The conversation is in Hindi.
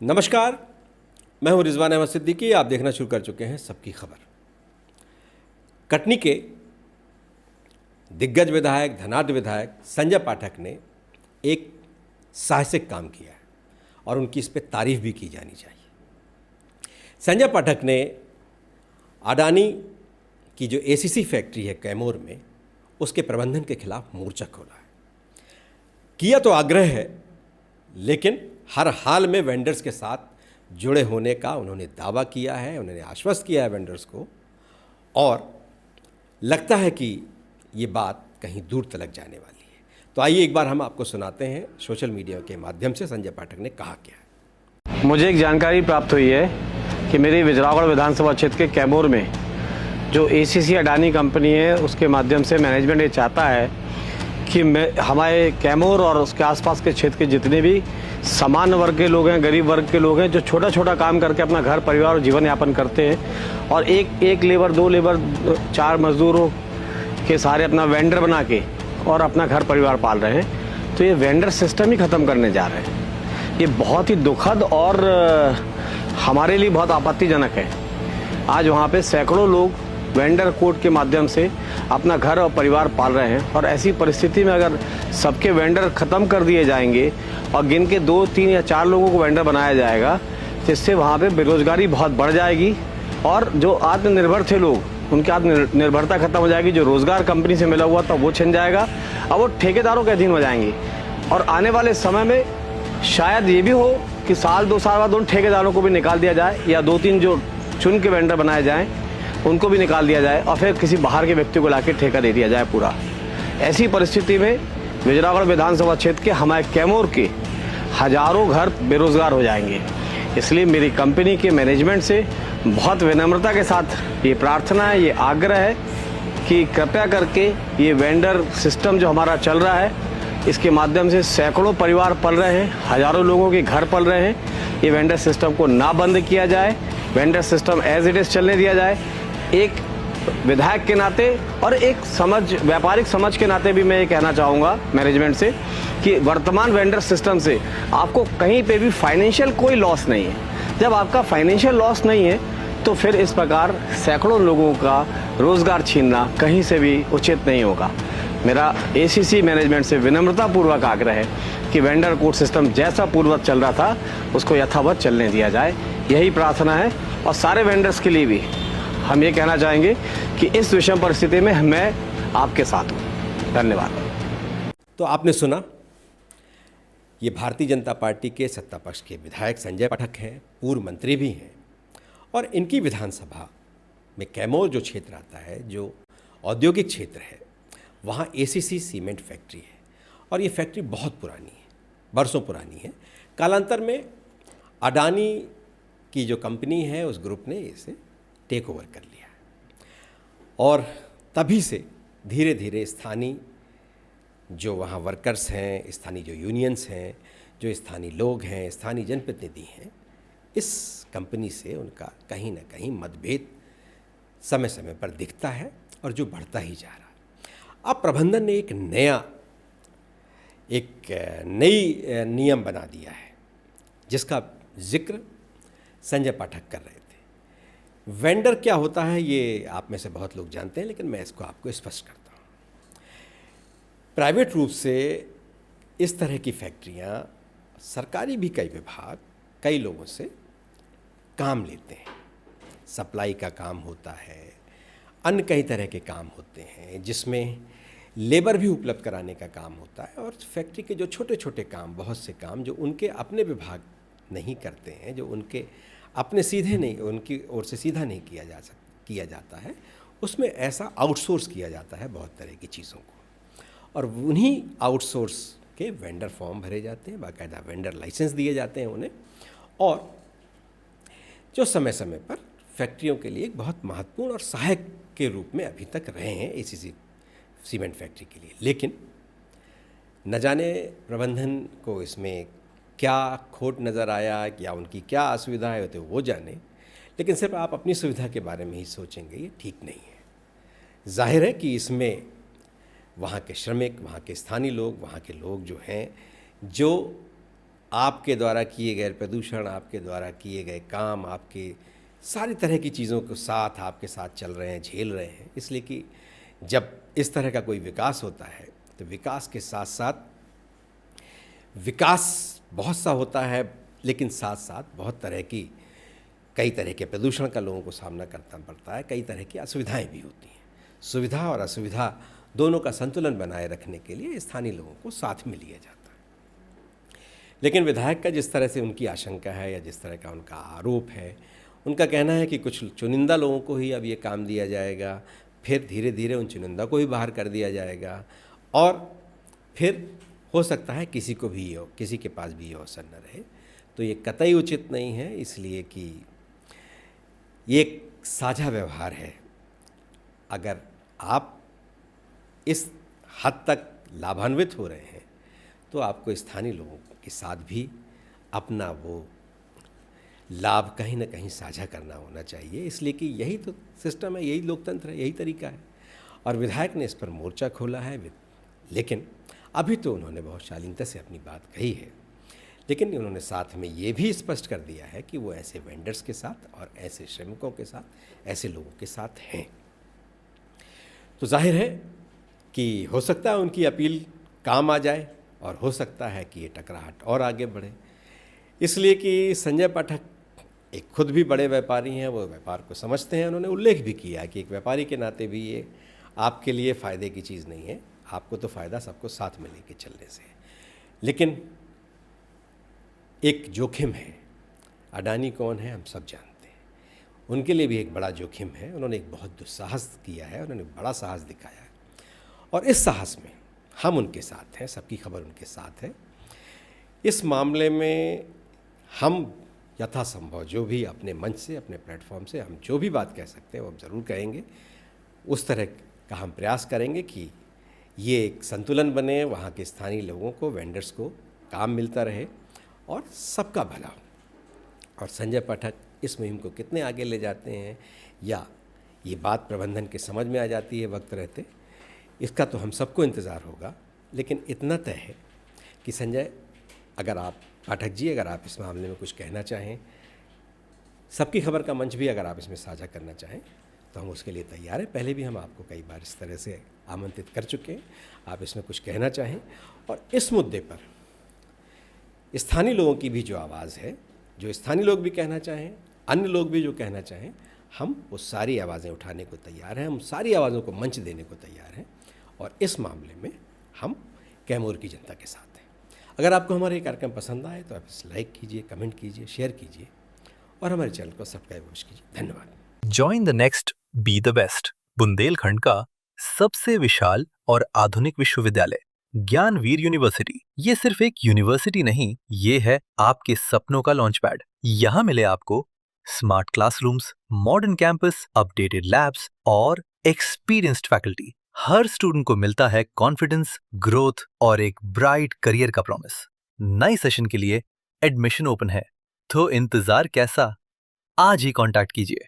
नमस्कार, मैं हूं रिजवान अहमद सिद्दीकी। आप देखना शुरू कर चुके हैं सबकी खबर। कटनी के दिग्गज विधायक, धनाढ्य विधायक संजय पाठक ने एक साहसिक काम किया है और उनकी इस पर तारीफ भी की जानी चाहिए। संजय पाठक ने अडानी की जो एसीसी फैक्ट्री है कैमूर में, उसके प्रबंधन के खिलाफ मोर्चा खोला है। किया तो आग्रह है, लेकिन हर हाल में वेंडर्स के साथ जुड़े होने का उन्होंने दावा किया है, उन्होंने आश्वस्त किया है वेंडर्स को, और लगता है कि ये बात कहीं दूर तलक जाने वाली है। तो आइए एक बार हम आपको सुनाते हैं सोशल मीडिया के माध्यम से संजय पाठक ने कहा क्या है। मुझे एक जानकारी प्राप्त हुई है कि मेरी विजयरागढ़ विधानसभा क्षेत्र के कैमूर में जो एसीसी अडानी कंपनी है, उसके माध्यम से मैनेजमेंट ये चाहता है कि हमारे कैमूर और उसके आसपास के क्षेत्र के जितने भी सामान्य वर्ग के लोग हैं, गरीब वर्ग के लोग हैं, जो छोटा छोटा काम करके अपना घर परिवार और जीवन यापन करते हैं और एक लेबर, दो लेबर, चार मजदूरों के सारे अपना वेंडर बना के और अपना घर परिवार पाल रहे हैं, तो ये वेंडर सिस्टम ही ख़त्म करने जा रहे हैं। ये बहुत ही दुखद और हमारे लिए बहुत आपत्तिजनक है। आज वहाँ पे सैकड़ों लोग वेंडर कोड के माध्यम से अपना घर और परिवार पाल रहे हैं, और ऐसी परिस्थिति में अगर सबके वेंडर ख़त्म कर दिए जाएंगे और गिन के 2, 3 या 4 लोगों को वेंडर बनाया जाएगा, जिससे वहाँ पे बेरोजगारी बहुत बढ़ जाएगी और जो आत्मनिर्भर थे लोग, उनकी आत्मनिर्भरता खत्म हो जाएगी। जो रोज़गार कंपनी से मिला हुआ था वो छिन जाएगा, अब वो ठेकेदारों के अधीन हो जाएंगे। और आने वाले समय में शायद ये भी हो कि साल 2 साल बाद उन ठेकेदारों को भी निकाल दिया जाए, या 2-3 जो चुन के वेंडर बनाए जाएँ उनको भी निकाल दिया जाए और फिर किसी बाहर के व्यक्ति को लाके ठेका दे दिया जाए पूरा। ऐसी परिस्थिति में विजयरागढ़ विधानसभा क्षेत्र के हमारे कैमूर के हजारों घर बेरोजगार हो जाएंगे। इसलिए मेरी कंपनी के मैनेजमेंट से बहुत विनम्रता के साथ ये प्रार्थना है, ये आग्रह है कि कृपया करके ये वेंडर सिस्टम जो हमारा चल रहा है, इसके माध्यम से सैकड़ों परिवार पल रहे हैं, हजारों लोगों के घर पल रहे हैं, ये वेंडर सिस्टम को ना बंद किया जाए, vendor system as it is चलने दिया जाए। एक विधायक के नाते और एक व्यापारिक समझ के नाते भी मैं ये कहना चाहूँगा मैनेजमेंट से कि वर्तमान वेंडर सिस्टम से आपको कहीं पे भी फाइनेंशियल कोई लॉस नहीं है। जब आपका फाइनेंशियल लॉस नहीं है तो फिर इस प्रकार सैकड़ों लोगों का रोज़गार छीनना कहीं से भी उचित नहीं होगा। मेरा एसीसी मैनेजमेंट से विनम्रतापूर्वक आग्रह है कि वेंडर कोड सिस्टम जैसा पूर्ववत चल रहा था उसको यथावत चलने दिया जाए, यही प्रार्थना है। और सारे वेंडर्स के लिए भी हम ये कहना चाहेंगे कि इस विषम परिस्थिति में मैं आपके साथ हूँ। धन्यवाद। तो आपने सुना, ये भारतीय जनता पार्टी के सत्ता पक्ष के विधायक संजय पाठक हैं, पूर्व मंत्री भी हैं, और इनकी विधानसभा में कैमूर जो क्षेत्र आता है, जो औद्योगिक क्षेत्र है, वहाँ एसीसी सीमेंट फैक्ट्री है और ये फैक्ट्री बहुत पुरानी है, बरसों पुरानी है। कालांतर में अडानी की जो कंपनी है, उस ग्रुप ने इसे टेक ओवर कर लिया और तभी से धीरे धीरे स्थानीय जो वहाँ वर्कर्स हैं, स्थानीय जो यूनियंस हैं, जो स्थानीय लोग हैं, स्थानीय जनप्रतिनिधि हैं, इस कंपनी से उनका कहीं ना कहीं मतभेद समय समय पर दिखता है और जो बढ़ता ही जा रहा है। अब प्रबंधन ने एक नई नियम बना दिया है जिसका जिक्र संजय पाठक कर रहे थे। वेंडर क्या होता है ये आप में से बहुत लोग जानते हैं, लेकिन मैं इसको आपको स्पष्ट करता हूँ। प्राइवेट रूप से इस तरह की फैक्ट्रियाँ, सरकारी भी कई विभाग कई लोगों से काम लेते हैं। सप्लाई का काम होता है, अन्य कई तरह के काम होते हैं जिसमें लेबर भी उपलब्ध कराने का काम होता है, और फैक्ट्री के जो छोटे छोटे काम, बहुत से काम जो उनके अपने विभाग नहीं करते हैं, जो उनके अपने सीधे नहीं, उनकी ओर से सीधा नहीं किया जाता है, उसमें ऐसा आउटसोर्स किया जाता है बहुत तरह की चीज़ों को, और उन्हीं आउटसोर्स के वेंडर फॉर्म भरे जाते हैं, बाकायदा वेंडर लाइसेंस दिए जाते हैं उन्हें, और जो समय समय पर फैक्ट्रियों के लिए एक बहुत महत्वपूर्ण और सहायक के रूप में अभी तक रहे हैं एसीसी सीमेंट फैक्ट्री के लिए। लेकिन न जाने प्रबंधन को इसमें क्या खोट नज़र आया या उनकी क्या असुविधा है, तो वो जाने, लेकिन सिर्फ आप अपनी सुविधा के बारे में ही सोचेंगे, ये ठीक नहीं है। जाहिर है कि इसमें वहाँ के श्रमिक, वहाँ के स्थानीय लोग, वहाँ के लोग जो हैं, जो आपके द्वारा किए गए प्रदूषण, आपके द्वारा किए गए काम, आपके सारी तरह की चीज़ों को साथ आपके साथ चल रहे हैं, झेल रहे हैं। इसलिए कि जब इस तरह का कोई विकास होता है तो विकास के साथ साथ विकास बहुत सा होता है, लेकिन साथ साथ बहुत तरह की कई तरह के प्रदूषण का लोगों को सामना करना पड़ता है, कई तरह की असुविधाएं भी होती हैं। सुविधा और असुविधा दोनों का संतुलन बनाए रखने के लिए स्थानीय लोगों को साथ में लिया जाता है। लेकिन विधायक का जिस तरह से उनकी आशंका है या जिस तरह का उनका आरोप है, उनका कहना है कि कुछ चुनिंदा लोगों को ही अब ये काम दिया जाएगा, फिर धीरे धीरे उन चुनिंदा को ही बाहर कर दिया जाएगा और फिर हो सकता है किसी को भी हो, किसी के पास भी ये अवसर न रहे। तो ये कतई उचित नहीं है, इसलिए कि ये एक साझा व्यवहार है। अगर आप इस हद तक लाभान्वित हो रहे हैं तो आपको स्थानीय लोगों के साथ भी अपना वो लाभ कहीं ना कहीं साझा करना होना चाहिए, इसलिए कि यही तो सिस्टम है, यही लोकतंत्र है, यही तरीका है। और विधायक ने इस पर मोर्चा खोला है, लेकिन अभी तो उन्होंने बहुत शालीनता से अपनी बात कही है, लेकिन उन्होंने साथ में ये भी स्पष्ट कर दिया है कि वो ऐसे वेंडर्स के साथ और ऐसे श्रमिकों के साथ, ऐसे लोगों के साथ हैं। तो जाहिर है कि हो सकता है उनकी अपील काम आ जाए और हो सकता है कि ये टकराहट और आगे बढ़े, इसलिए कि संजय पाठक एक खुद भी बड़े व्यापारी हैं, वो व्यापार को समझते हैं। उन्होंने उल्लेख भी किया कि एक व्यापारी के नाते भी ये आपके लिए फ़ायदे की चीज़ नहीं है, आपको तो फ़ायदा सबको साथ में लेके चलने से है। लेकिन एक जोखिम है। अडानी कौन है हम सब जानते हैं, उनके लिए भी एक बड़ा जोखिम है। उन्होंने एक बहुत दुस्साहस किया है, उन्होंने बड़ा साहस दिखाया है और इस साहस में हम उनके साथ हैं, सबकी खबर उनके साथ है। इस मामले में हम यथासंभव जो भी अपने मंच से, अपने प्लेटफॉर्म से हम जो भी बात कह सकते हैं वो हम ज़रूर कहेंगे। उस तरह का हम प्रयास करेंगे कि ये एक संतुलन बने, वहाँ के स्थानीय लोगों को, वेंडर्स को काम मिलता रहे और सबका भला हो। और संजय पाठक इस मुहिम को कितने आगे ले जाते हैं या ये बात प्रबंधन के समझ में आ जाती है वक्त रहते, इसका तो हम सबको इंतज़ार होगा। लेकिन इतना तय है कि संजय, अगर आप पाठक जी, अगर आप इस मामले में कुछ कहना चाहें, सबकी खबर का मंच भी अगर आप इसमें साझा करना चाहें तो हम उसके लिए तैयार हैं। पहले भी हम आपको कई बार इस तरह से आमंत्रित कर चुके हैं, आप इसमें कुछ कहना चाहें। और इस मुद्दे पर स्थानीय लोगों की भी जो आवाज़ है, जो स्थानीय लोग भी कहना चाहें, अन्य लोग भी जो कहना चाहें, हम वो सारी आवाज़ें उठाने को तैयार हैं, हम सारी आवाज़ों को मंच देने को तैयार हैं। और इस मामले में हम कैमूर की जनता के साथ हैं। अगर आपको हमारे ये कार्यक्रम पसंद आए तो आप इसे लाइक कीजिए, कमेंट कीजिए, शेयर कीजिए और हमारे चैनल को सब्सक्राइब कीजिए। धन्यवाद। Join the next be the best, Bundelkhand का सबसे विशाल और आधुनिक विश्वविद्यालय ज्ञानवीर यूनिवर्सिटी। ये सिर्फ एक यूनिवर्सिटी नहीं, ये है आपके सपनों का लॉन्च पैड। यहाँ मिले आपको smart classrooms, modern campus, updated labs और एक्सपीरियंस्ड फैकल्टी। हर स्टूडेंट को मिलता है कॉन्फिडेंस, ग्रोथ और एक ब्राइट करियर का प्रॉमिस। नए सेशन के लिए एडमिशन ओपन है, तो इंतजार कैसा? आज ही कांटेक्ट कीजिए।